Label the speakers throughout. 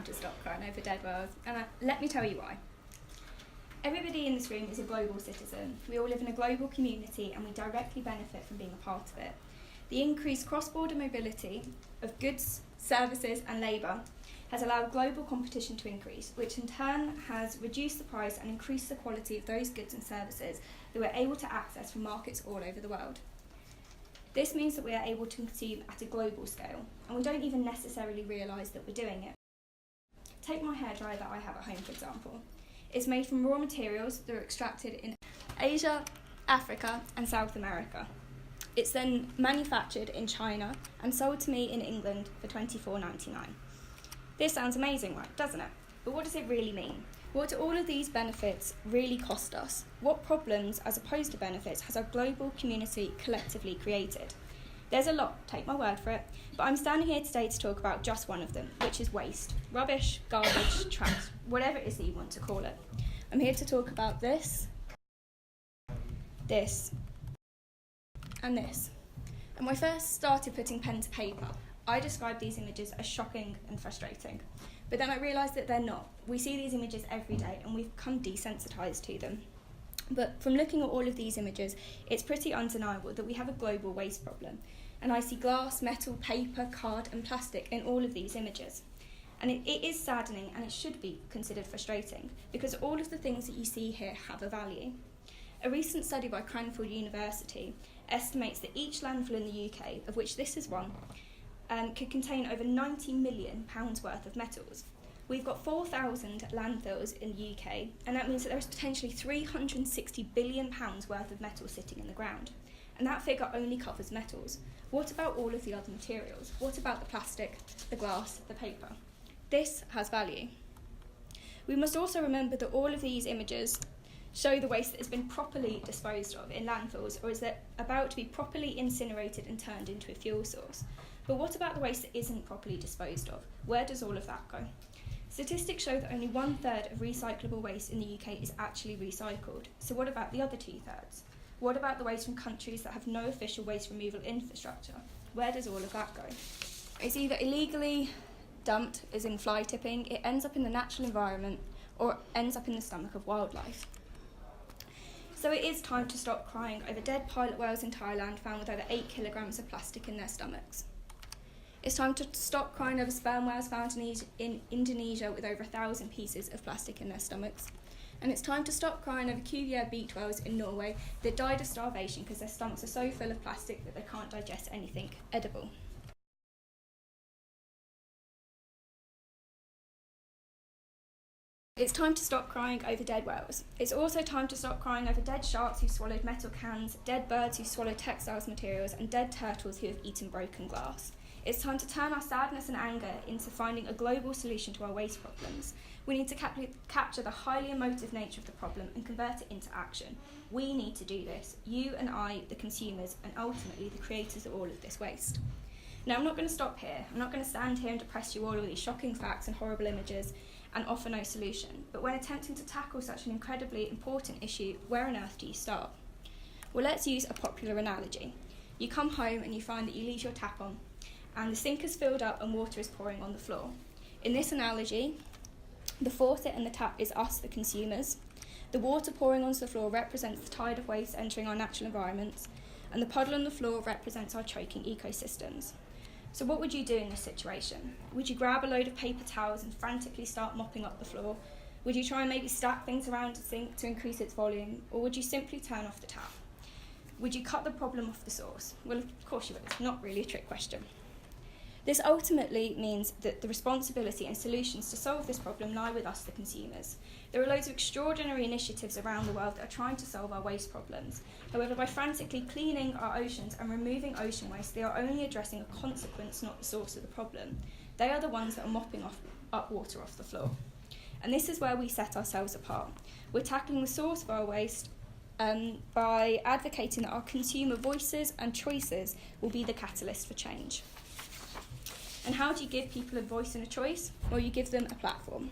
Speaker 1: to stop crying over dead whales, and let me tell you why. Everybody in this room is a global citizen. We all live in a global community and we directly benefit from being a part of it. The increased cross-border mobility of goods, services and labour has allowed global competition to increase, which in turn has reduced the price and increased the quality of those goods and services that we're able to access from markets all over the world. This means that we are able to consume at a global scale, and we don't even necessarily realise that we're doing it. Take my hairdryer that I have at home, for example. It's made from raw materials that are extracted in Asia, Africa and South America. It's then manufactured in China and sold to me in England for $24.99. This sounds amazing, right, doesn't it? But what does it really mean? What do all of these benefits really cost us? What problems, as opposed to benefits, has our global community collectively created? There's a lot, take my word for it, but I'm standing here today to talk about just one of them, which is waste. Rubbish, garbage, trash, whatever it is that you want to call it. I'm here to talk about this, and this. And when I first started putting pen to paper, I described these images as shocking and frustrating. But then I realised that they're not. We see these images every day and we've become desensitised to them. But from looking at all of these images, it's pretty undeniable that we have a global waste problem. And I see glass, metal, paper, card and plastic in all of these images. And it is saddening and it should be considered frustrating because all of the things that you see here have a value. A recent study by Cranfield University estimates that each landfill in the UK, of which this is one, could contain over £90 million worth of metals. We've got 4,000 landfills in the UK, and that means that there is potentially £360 billion worth of metal sitting in the ground. And that figure only covers metals. What about all of the other materials? What about the plastic, the glass, the paper? This has value. We must also remember that all of these images show the waste that has been properly disposed of in landfills or is about to be properly incinerated and turned into a fuel source. But what about the waste that isn't properly disposed of? Where does all of that go? Statistics show that only 1/3 of recyclable waste in the UK is actually recycled. So what about the other 2/3? What about the waste from countries that have no official waste removal infrastructure? Where does all of that go? It's either illegally dumped, as in fly tipping, it ends up in the natural environment, or ends up in the stomach of wildlife. So it is time to stop crying over dead pilot whales in Thailand found with over 8 kilograms of plastic in their stomachs. It's time to stop crying over sperm whales found in Indonesia with over 1,000 pieces of plastic in their stomachs. And it's time to stop crying over Cuvier beaked whales in Norway that died of starvation because their stomachs are so full of plastic that they can't digest anything edible. It's time to stop crying over dead whales. It's also time to stop crying over dead sharks who swallowed metal cans, dead birds who swallowed textiles materials, and dead turtles who have eaten broken glass. It's time to turn our sadness and anger into finding a global solution to our waste problems. We need to capture the highly emotive nature of the problem and convert it into action. We need to do this, you and I, the consumers, and ultimately the creators of all of this waste. Now, I'm not going to stop here. I'm not going to stand here and depress you all with these shocking facts and horrible images and offer no solution. But when attempting to tackle such an incredibly important issue, where on earth do you start? Well, let's use a popular analogy. You come home and you find that you leave your tap on, and the sink is filled up and water is pouring on the floor. In this analogy, the faucet and the tap is us, the consumers. The water pouring onto the floor represents the tide of waste entering our natural environments, and the puddle on the floor represents our choking ecosystems. So what would you do in this situation? Would you grab a load of paper towels and frantically start mopping up the floor? Would you try and maybe stack things around the sink to increase its volume? Or would you simply turn off the tap? Would you cut the problem off the source? Well, of course you would. It's not really a trick question. This ultimately means that the responsibility and solutions to solve this problem lie with us, the consumers. There are loads of extraordinary initiatives around the world that are trying to solve our waste problems. However, by frantically cleaning our oceans and removing ocean waste, they are only addressing a consequence, not the source of the problem. They are the ones that are mopping up water off the floor. And this is where we set ourselves apart. We're tackling the source of our waste by advocating that our consumer voices and choices will be the catalyst for change. And how do you give people a voice and a choice? Well, you give them a platform.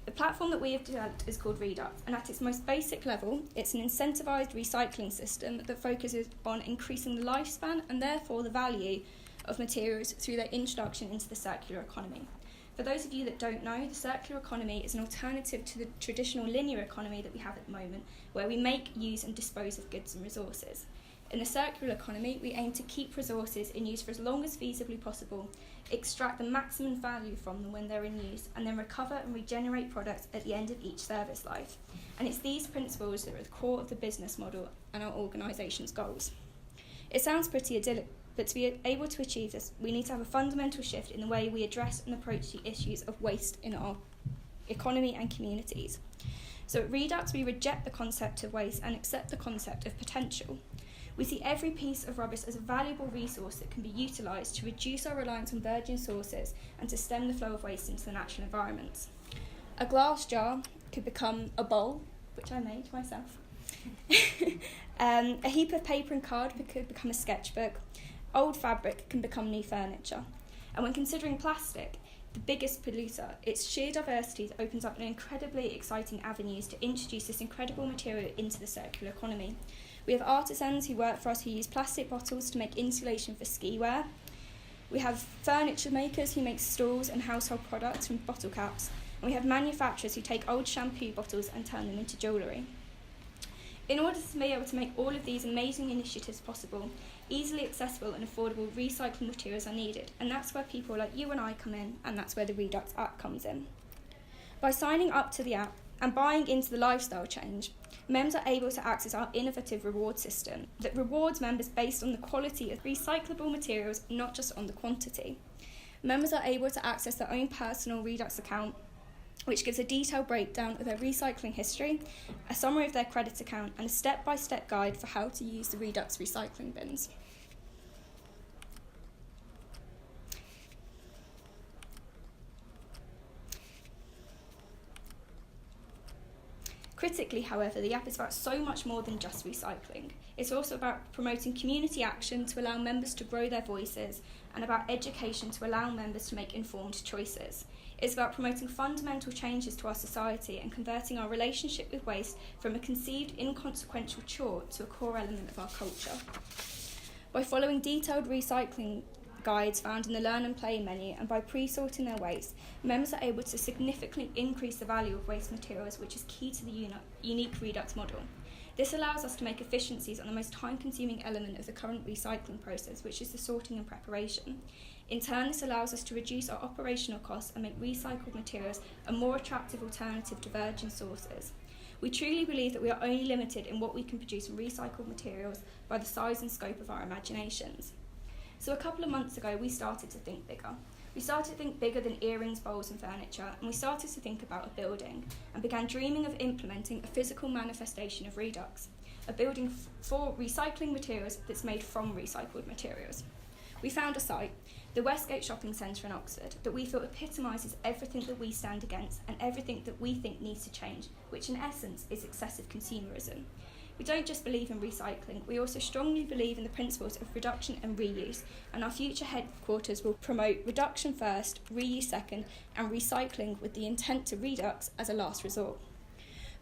Speaker 1: The platform that we have developed is called ReadUp, and at its most basic level, it's an incentivised recycling system that focuses on increasing the lifespan and therefore the value of materials through their introduction into the circular economy. For those of you that don't know, the circular economy is an alternative to the traditional linear economy that we have at the moment, where we make, use and dispose of goods and resources. In the circular economy, we aim to keep resources in use for as long as feasibly possible, extract the maximum value from them when they're in use, and then recover and regenerate products at the end of each service life. And it's these principles that are at the core of the business model and our organisation's goals. It sounds pretty idyllic, but to be able to achieve this, we need to have a fundamental shift in the way we address and approach the issues of waste in our economy and communities. So at Redux, we reject the concept of waste and accept the concept of potential. We see every piece of rubbish as a valuable resource that can be utilised to reduce our reliance on virgin sources and to stem the flow of waste into the natural environment. A glass jar could become a bowl, which I made myself. A heap of paper and card could become a sketchbook. Old fabric can become new furniture. And when considering plastic, the biggest polluter, its sheer diversity opens up an incredibly exciting avenues to introduce this incredible material into the circular economy. We have artisans who work for us who use plastic bottles to make insulation for ski wear. We have furniture makers who make stools and household products from bottle caps. And we have manufacturers who take old shampoo bottles and turn them into jewellery. In order to be able to make all of these amazing initiatives possible, easily accessible and affordable recycling materials are needed, and that's where people like you and I come in, and that's where the Redux app comes in. By signing up to the app and buying into the lifestyle change, members are able to access our innovative reward system that rewards members based on the quality of recyclable materials, not just on the quantity. Members are able to access their own personal Redux account, which gives a detailed breakdown of their recycling history, a summary of their credit account, and a step-by-step guide for how to use the Redux recycling bins. Critically, however, the app is about so much more than just recycling. It's also about promoting community action to allow members to grow their voices, and about education to allow members to make informed choices. It's about promoting fundamental changes to our society and converting our relationship with waste from a conceived inconsequential chore to a core element of our culture. By following detailed recycling guides found in the Learn and Play menu and by pre-sorting their waste, members are able to significantly increase the value of waste materials, which is key to the unique Redux model. This allows us to make efficiencies on the most time-consuming element of the current recycling process, which is the sorting and preparation. In turn, this allows us to reduce our operational costs and make recycled materials a more attractive alternative to virgin sources. We truly believe that we are only limited in what we can produce from recycled materials by the size and scope of our imaginations. So a couple of months ago, we started to think bigger. We started to think bigger than earrings, bowls and furniture, and we started to think about a building and began dreaming of implementing a physical manifestation of Redux, a building for recycling materials that's made from recycled materials. We found a site, the Westgate Shopping Centre in Oxford, that we feel epitomises everything that we stand against and everything that we think needs to change, which in essence is excessive consumerism. We don't just believe in recycling, we also strongly believe in the principles of reduction and reuse, and our future headquarters will promote reduction first, reuse second, and recycling with the intent to redux as a last resort.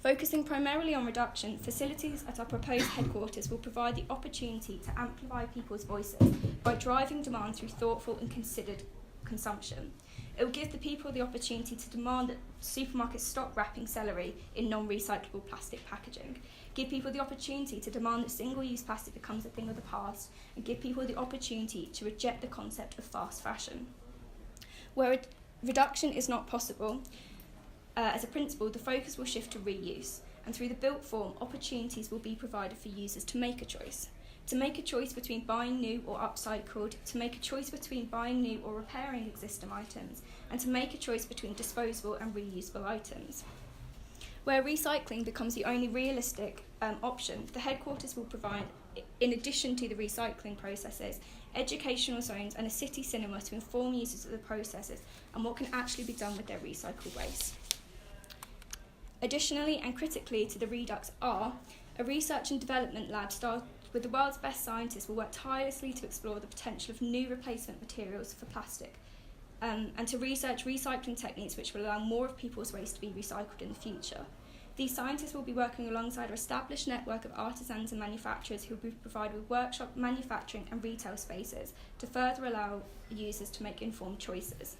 Speaker 1: Focusing primarily on reduction, facilities at our proposed headquarters will provide the opportunity to amplify people's voices by driving demand through thoughtful and considered consumption. It will give the people the opportunity to demand that supermarkets stop wrapping celery in non-recyclable plastic packaging, give people the opportunity to demand that single-use plastic becomes a thing of the past, and give people the opportunity to reject the concept of fast fashion. Where reduction is not possible, as a principle, the focus will shift to reuse, and through the built form, opportunities will be provided for users to make a choice. To make a choice between buying new or upcycled, to make a choice between buying new or repairing existing items, and to make a choice between disposable and reusable items. Where recycling becomes the only realistic option, the headquarters will provide, in addition to the recycling processes, educational zones and a city cinema to inform users of the processes and what can actually be done with their recycled waste. Additionally, and critically to the Redux are, a research and development lab started with the world's best scientists will work tirelessly to explore the potential of new replacement materials for plastic and to research recycling techniques which will allow more of people's waste to be recycled in the future. These scientists will be working alongside our established network of artisans and manufacturers who will be provided with workshop, manufacturing and retail spaces to further allow users to make informed choices.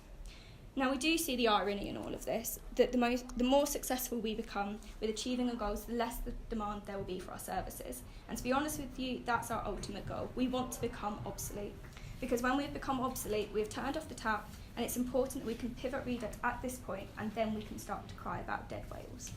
Speaker 1: Now, we do see the irony in all of this, that the more successful we become with achieving our goals, the less the demand there will be for our services. And to be honest with you, that's our ultimate goal. We want to become obsolete. Because when we've become obsolete, we've turned off the tap, and it's important that we can pivot Redux at this point, and then we can start to cry about dead whales.